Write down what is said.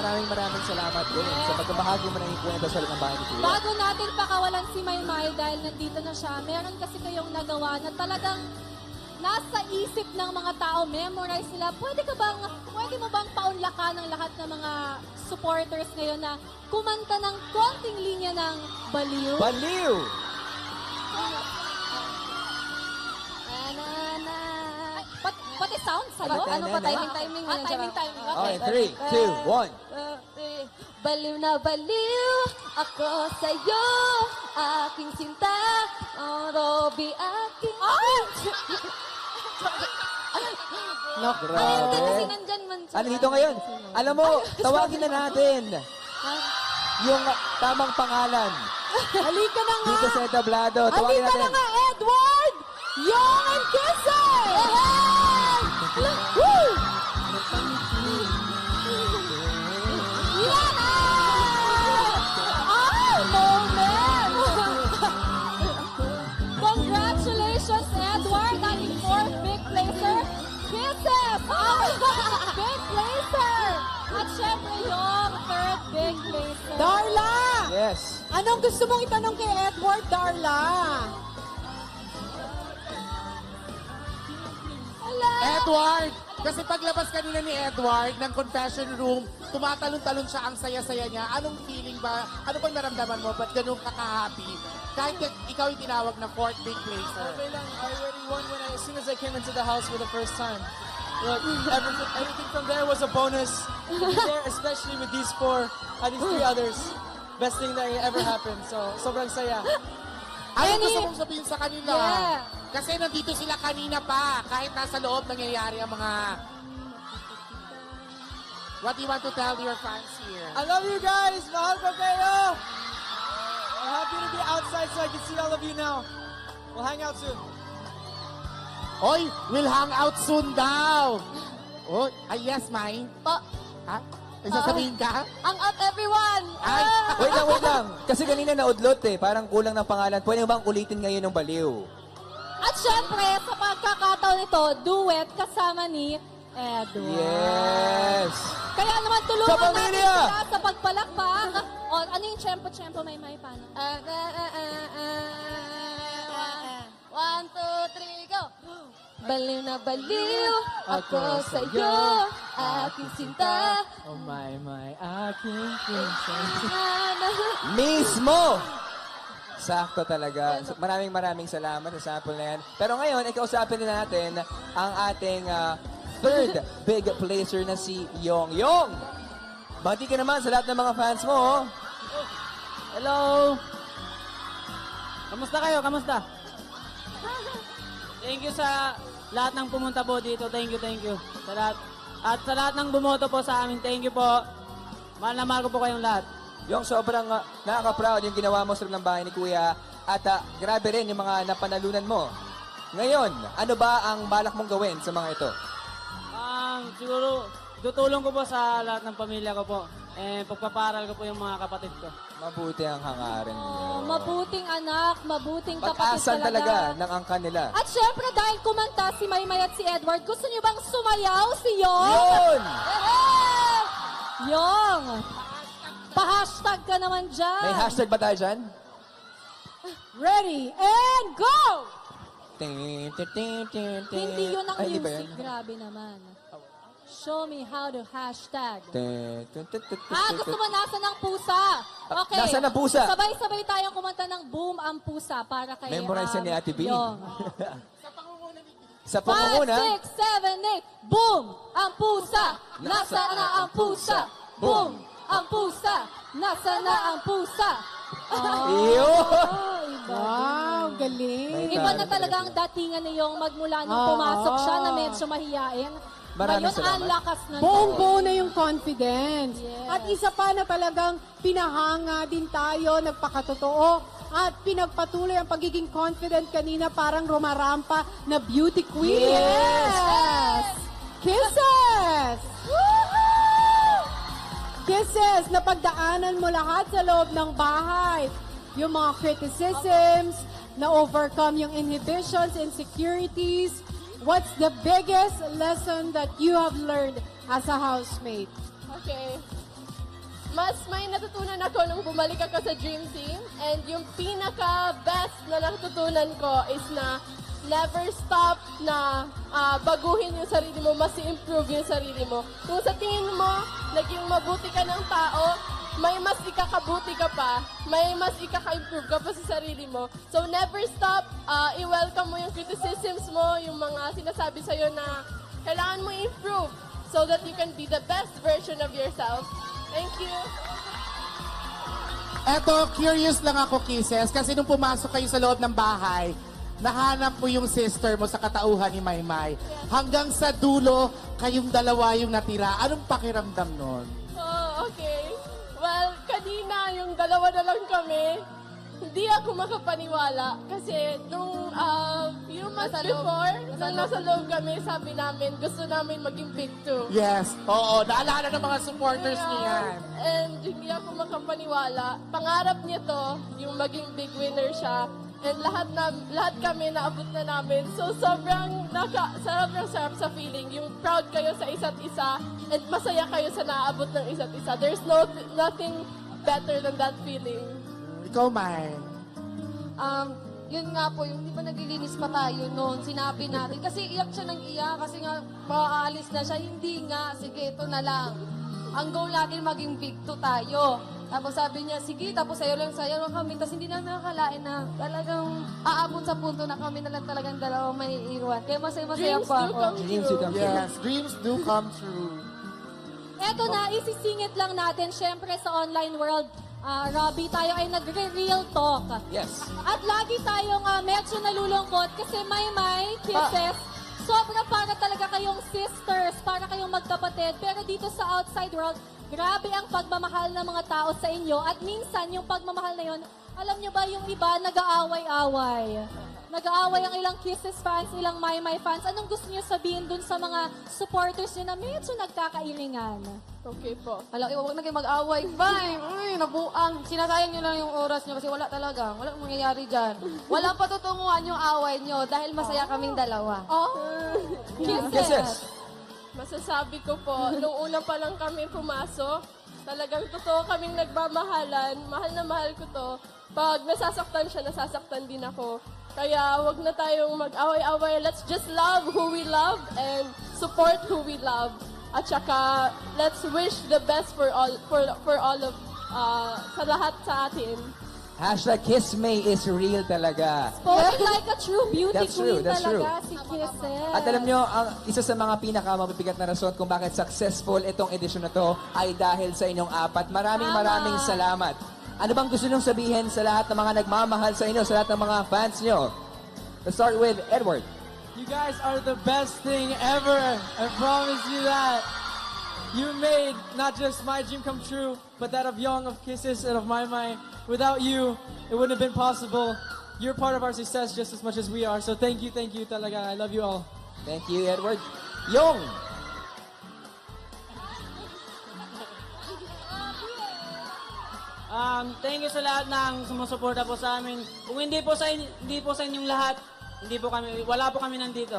maraming salamat din sa pagbabahagi mo ng ikwento sa loob ng bahay ni Kuya. Bago natin pakawalan si Maymay dahil nandito na siya, meron kasi kayong nagawa na talagang nasa isip ng mga tao, memorize nila. Pwede mo bang paunlakan ng lahat ng mga supporters ngayon na kumanta ng konting linya ng Baliw? Baliw! Pati sound sa'yo? Pati Ano pa? na. Timing. Timing. Okay, 3, 2, 1. Baliw na baliw ako sa'yo, aking sinta, Robbie, aking... Hindi kasi nandyan man siya. Ano dito ngayon? Alam mo, tawagin na natin yung tamang pangalan. Halika na nga! Dito sa entablado. Tawagin Halika na natin. nga, Edward! Young and Kisser! Woo! Yan na! Ay, moment! Congratulations, Edward, ating fourth big placer. Kisses! Our big placer! At syempre yung third big placer. Darla! Yes. Anong gusto mong itanong kay Edward, Darla? Edward! Kasi paglabas kanina ni Edward ng confession room, tumatalon-talon siya, ang saya-saya niya. Anong feeling ba? Ano bang naramdaman mo? Ba't ganun ka-happy? Kahit ikaw yung tinawag na fourth big placer. Okay lang. I already won as soon as I came into the house for the first time. Look, everything from there was a bonus. There, especially with these these three others. Best thing that ever happened. So, sobrang saya. Ano gusto mong sabihin sa kanila? Yeah. Kasi nandito sila kanina pa. Kahit nasa loob nangyayari ang mga... What do you want to tell your fans here? I love you guys. Mahal ko kayo. I'm happy to be outside so I can see all of you now. We'll hang out soon. Oy, we'll hang out soon daw. Oh, yes, mine. Ha? May sasabihin ka? Ang up, everyone! Ay, Wait lang. Kasi kanina naudlot eh. Parang kulang ng pangalan. Pwede mo bang ulitin ngayon ng Baliw? At syempre, sa pagkakataon ito, duet kasama ni Edward. Yes. Kaya naman Sa tulungan natin pamilya! sila sa pagpalakpak. O, ano yung tiyempo, may paano? 1, 2, 3, go! Baliw na baliw ako sa'yo, aking sinta. Oh my, aking princess. Mismo! Sakto talaga. Maraming salamat sa sample na yan. Pero ngayon, ikausapin na natin ang ating third big placer na si Yong. Yong! Bati ka naman sa lahat ng mga fans mo. Oh. Hello! Kamusta kayo? Kamusta? Thank you sa lahat ng pumunta po dito. Thank you. Sa lahat. At sa lahat ng bumoto po sa amin, thank you po. Mahal na mahal ko po kayong lahat. Yung sobrang nakaka-proud yung ginawa mo sa loob ng bahay ni Kuya. At grabe rin yung mga napanalunan mo. Ngayon, ano ba ang balak mong gawin sa mga ito? Siguro, tutulong ko po sa lahat ng pamilya ko po. Pagpaparal ko po yung mga kapatid ko. Mabuti ang hangarin niyo. Mabuting anak, mabuting kapatid Pag-asan talaga ng angkan nila. At syempre, dahil kumanta si Maymay at si Edward, gusto niyo bang sumayaw si Yong? Yun! Yong! Pa-hashtag ka naman dyan. May hashtag ba tayo dyan? Ready, and go! Hindi yun ang Ay, di ba music. yun? Grabe naman. Show me how to hashtag. Ah, Gusto mo nasa ng pusa? Okay. Nasaan ang pusa? Sabay-sabay tayong kumanta ng Boom ang Pusa para kay Memorize yan ni Ate B. Yong. Sa 5, pangunguna, 6, 7, 8. Boom! Ang pusa! Nasaan na ang pusa? Boom! Ang pusa! Nasaan na ang pusa? yun! Wow, galing. Iba na talaga ang datingan ni Yong magmula nung pumasok siya na medyo mahiyain. Maraming Ngayon, salamat. ang lakas na Buong-buo na yung confidence. Yes. At isa pa na talagang pinahanga din tayo, nagpakatotoo, at pinagpatuloy ang pagiging confident kanina, parang rumarampa na beauty queen. Yes! Kisses! Kisses, napagdaanan mo lahat sa loob ng bahay. Yung mga criticisms, na-overcome yung inhibitions, insecurities. What's the biggest lesson that you have learned as a housemate? Okay. mas may natutunan ako nung bumalik ako sa Dream Team. And yung pinaka-best na natutunan ko is na never stop na baguhin yung sarili mo, mas i-improve yung sarili mo. Kung sa tingin mo, naging mabuti ka ng tao, may mas ikakabuti ka pa, may mas ikaka-improve ka pa sa sarili mo. So never stop, i-welcome mo yung criticisms mo, yung mga sinasabi sa'yo na kailangan mo i-improve so that you can be the best version of yourself. Thank you. Eto, curious lang ako, Kisses, kasi nung pumasok kayo sa loob ng bahay, nahanap mo yung sister mo sa katauhan ni Maymay. Hanggang sa dulo, kayong dalawa yung natira. Anong pakiramdam nun? Oh, okay. Well, kanina yung dalawa na lang kami, hindi ako makapaniwala kasi nung few months before, nung nasa loob kami, sabi namin, gusto namin maging big two. Yes, oo. Naalala ng mga supporters niya yan. And hindi ako makapaniwala. Pangarap niya to, yung maging big winner siya. And lahat kami naabot na namin. So sobrang sarap sa feeling. Yung proud kayo sa isa't isa and masaya kayo sa naabot ng isa't isa. There's nothing better than that feeling. Ikaw, May. Yun nga po, yung di ba naglilinis pa tayo noon, sinabi natin, kasi iyak siya ng iyak, kasi nga, makaalis na siya, hindi nga, sige, ito na lang. Ang goal natin maging big two tayo. Tapos sabi niya, sige, tapos sayo lang kami, tapos hindi namin nakakalain na talagang aabot sa punto na kami na lang talagang dalawang may iiwan. Kaya masaya-masaya Dreams pa do ako. come Dreams do come true. Yes, dreams do come true. Eto na, isisingit lang natin, syempre sa online world, Robbie, tayo ay nagre-real talk. Yes. At lagi tayong medyo nalulungkot kasi may kisses. Sobra para talaga kayong sisters, para kayong magkapatid. Pero dito sa outside world, grabe ang pagmamahal ng mga tao sa inyo. At minsan, yung pagmamahal na yun, alam nyo ba yung iba nag-aaway-away? Nag-aaway ang ilang Kisses fans, ilang Maymay fans. Anong gusto nyo sabihin dun sa mga supporters nyo na medyo nagkakailingan? Okay po. Alam, huwag na kayo mag-away. Bye! Uy, nabuang. Sinasayang nyo lang yung oras nyo kasi wala talaga. Walang mangyayari dyan. Walang patutunguhan yung away nyo dahil masaya kaming dalawa. Oh, Kisses. Masasabi ko po, nung una pa lang kami pumasok, talagang totoo kaming nagmamahalan. Mahal na mahal ko to. Pag nasasaktan siya, nasasaktan din ako. Kaya wag na tayong mag-away-away. Let's just love who we love and support who we love. At saka, let's wish the best for all of sa lahat sa atin. Hashtag Kiss May is real talaga. spoken like a true beauty That's true, queen that's talaga si Kisses. At alam nyo, ang isa sa mga pinakamabibigat na rason kung bakit successful itong edisyon na to ay dahil sa inyong apat. Maraming salamat. Ano bang gusto nyong sabihin sa lahat ng mga nagmamahal sa inyo, sa lahat ng mga fans nyo? Let's start with Edward. You guys are the best thing ever. I promise you that. You made not just my dream come true, but that of Young, of Kisses, and of Maymay. Without you, it wouldn't have been possible. You're part of our success just as much as we are. So thank you talaga. I love you all. Thank you, Edward. Yong! Thank you sa lahat ng sumusuporta po sa amin. Kung hindi po sa inyong lahat, wala po kami nandito.